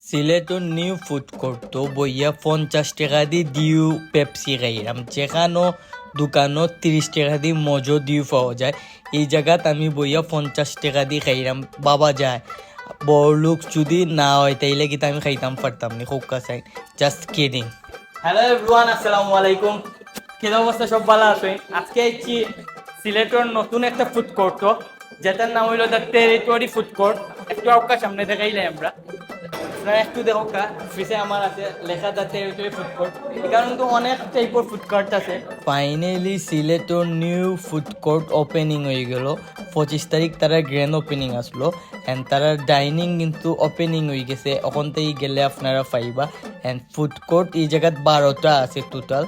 সিলেটর new food court তো বইয়া 50 টাকা দিয়ে দিউ পেপসি খাইলাম, যেখানো দোকানও 30 টাকা দিয়ে মজো দিউ পাওয়া যায়। এই জায়গাত আমি বইয়া 50 টাকা দিয়ে খাইলাম। বাবা যায় বড় লোক যদি না হয় তাইলে কিন্তু আমি খাইতাম পারতাম নি। খুব কাছে জাস্ট কিডিং। হ্যালো এভরিওয়ান, আসসালামু আলাইকুম। কি অবস্থা, সব ভালো আছে? আজকে আইছি সিলেটের নতুন একটা ফুড কোর্ট, যেটার নাম হইল দ্য টেরিটরি ফুড কোর্ট। একটু আপনার সামনে দেখাইলে আমরা একটু দেখো ফিসে আমার আছে লেখা দ্য টেরিটরি ফুড কোর্ট। এখানে কিন্তু অনেক টাইপের ফুড কোর্ট আছে। ফাইনালি সিলেটের নিউ ফুড কোর্ট ওপেনিং হয়ে গেল। 25 তারিখ তারা গ্র্যান্ড ওপেনিং আসলো অ্যান্ড তারা ডাইনিং কিন্তু ওপেনিং হয়ে গেছে। ওখান থেকে গেলে আপনারা পাইবা। অ্যান্ড ফুড কোর্ট এই জায়গাত 12টা আছে টোটাল।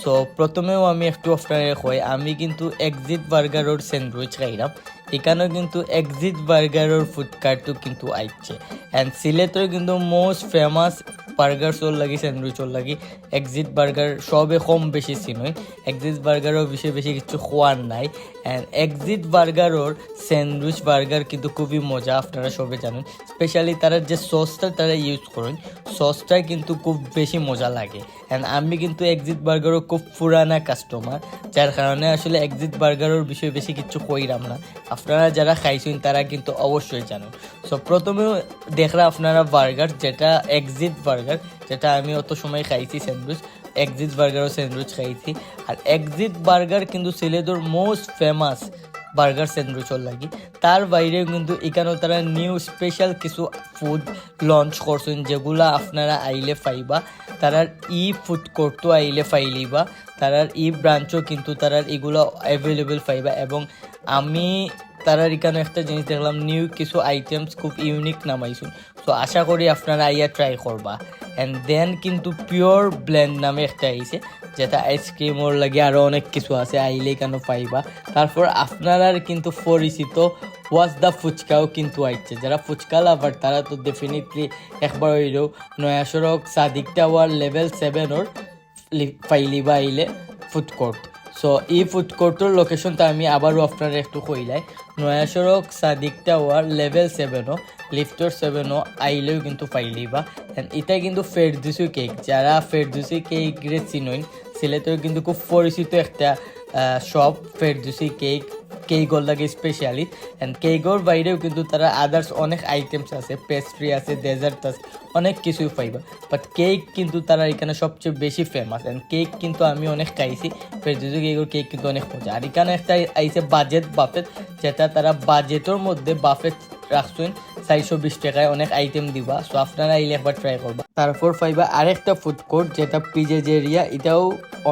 সো প্রথমেও আমি একটু আপনারা কই, আমি কিন্তু এক্সিট বার্গারের স্যান্ডউইচ খাইলাম। এখানেও কিন্তু এক্সিট বার্গারের ফুড কার্টও কিন্তু আইছে। অ্যান্ড সিলেটের কিন্তু মোস্ট ফেমাস বার্গার চল লাগি স্যান্ডউইচর লাগি এক্সিট বার্গার সবে কম বেশি চিনই। এক্সিট বার্গারও বেশি বেশি কিছু খোয়ার নাই। অ্যান্ড এক্সিট বার্গারর স্যান্ডউইচ বার্গার কিন্তু খুবই মজা, আপনারা সবে জানেন। স্পেশালি তারা যে সসটা তারা ইউজ করেন, সসটা কিন্তু খুব বেশি মজা লাগে। অ্যান্ড আমি কিন্তু এক্সিট বার্গারও খুব পুরানা কাস্টমার, যার কারণে আসলে এক্সিট বার্গারের বিষয়ে বেশি কিছু কইরাম না। আপনারা যারা খাইছেন তারা কিন্তু অবশ্যই জানেন। সো প্রথমেও দেখরা আপনারা বার্গার, যেটা এক্সিট বার্গার, যেটা আমি অত সময় খাইছি স্যান্ডউইচ, এক্সিট বার্গারও স্যান্ডউইচ খাইছি। আর এক্সিট বার্গার কিন্তু সিলেটের মোস্ট ফেমাস বার্গার স্যান্ডউইচর লাগি। তার বাইরেও কিন্তু এখানেও তারা নিউ স্পেশাল কিছু ফুড লঞ্চ করছেন, যেগুলা আপনারা আইলে পাইবা। তারার ই ফুড কোর্টও আইলে পাইলিবা, তারার ই ব্রাঞ্চও কিন্তু তারার এগুলো অ্যাভেলেবেল পাইবা। এবং আমি তারার এখানে একটা জিনিস দেখলাম, নিউ কিছু আইটেমস খুব ইউনিক নামাইছুন। সো আশা করি আপনারা আইয়া ট্রাই করবা। অ্যান্ড দেন কিন্তু পিওর ব্লেন্ড নামে একটা আইছে, যেটা আইসক্রিমর লাগে আরও অনেক কিছু আছে, আইলে কেন পাইবা। তারপর আপনারা কিন্তু পরিচিত ওয়াজ দ্য ফুচকাও কিন্তু আইছে। যারা ফুচকা লাভার তারা তো ডেফিনেটলি একবার হইলেও নয়া সড়ক সাদিক টাওয়ার লেভেল 7 পাইলিবা আইলে ফুড কোর্ট। সো এই ফুড কোর্টের লোকেশনটা আমি আবারও আপনারা একটু কইলাই, নয়া সড়ক সাদিক টাওয়ার লেভেল 7 লিফটর 7 আইলেও কিন্তু পাইলিবা। অ্যান্ড এটা কিন্তু ফেরদৌসি কেক, যারা ফেরদৌসি কেক রে চিনইন, সিলেটের কিন্তু খুব পরিচিত একটা শপ ফেরদৌসি কেকর লাগে স্পেশালি। অ্যান্ড কেকর বাইরেও কিন্তু তারা আদার্স অনেক আইটেমস আছে, পেস্ট্রি আছে, ডেজার্ট আছে, অনেক কিছুই পাইবা। বাট কেক কিন্তু তারা এখানে সবচেয়ে বেশি ফেমাস। অ্যান্ড কেক কিন্তু আমি অনেক খাইছি, ফেরদৌসি কেকর কেক কিন্তু অনেক মজা। আর এখানে একটা আইছে বাজেট বাফেট, যেটা তারা বাজেটের মধ্যে বাফেট রাখছেন 420 টাকায় অনেক আইটেম দিবা। সো আপনারা আইলে একবার ট্রাই করবা। তারপর পাইবা আরেকটা ফুড কোর্ট, যেটা পিজেজেরিয়া। এটাও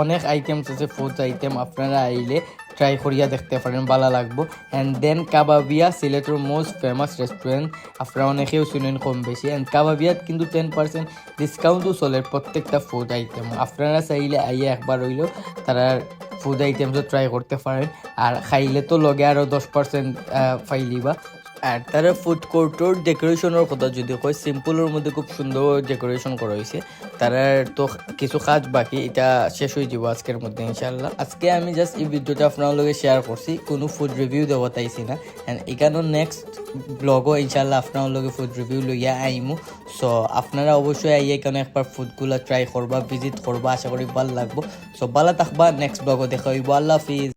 অনেক আইটেমস আছে, ফুড আইটেম, আপনারা আইলে ট্রাই করিয়া দেখতে পারেন, ভালো লাগবো। অ্যান্ড দেন কাবাবিয়া, সিলেটের মোস্ট ফেমাস রেস্টুরেন্ট, আপনারা অনেকেও শুনেন কম বেশি। অ্যান্ড কাবাবিয়াত কিন্তু 10% ডিসকাউন্টও চলে প্রত্যেকটা ফুড আইটেম। আপনারা চাইলে আইয়া একবার হইলেও তারা ফুড আইটেমসও ট্রাই করতে পারেন। আর খাইলে তো লগে আরও 10% পাইলিবা। আর তারা ফুড কোর্টের ডেকোরেশনের কথা যদি কয়, সিম্পলের মধ্যে খুব সুন্দর ডেকোরেশন করা হয়েছে। তারা তো কিছু কাজ বাকি, এটা শেষ হয়ে যাব আজকের মধ্যে ইনশাল্লাহ। আজকে আমি জাস্ট এই ভিডিওটা আপনার লগে শেয়ার করছি, কোনো ফুড রিভিউ দেওয়া তাইছি না। অ্যান্ড এখানেও নেক্সট ব্লগও ইনশাল্লাহ আপনার লগে ফুড রিভিউ লইয়া আইমু। সো আপনারা অবশ্যই আইয়া এখানে একবার ফুডগুলো ট্রাই করবা, ভিজিট করবা, আশা করি ভালো লাগবো। সো ভালো থাকবা, নেক্সট ব্লগও দেখা হইব। আল্লাহ হাফিজ।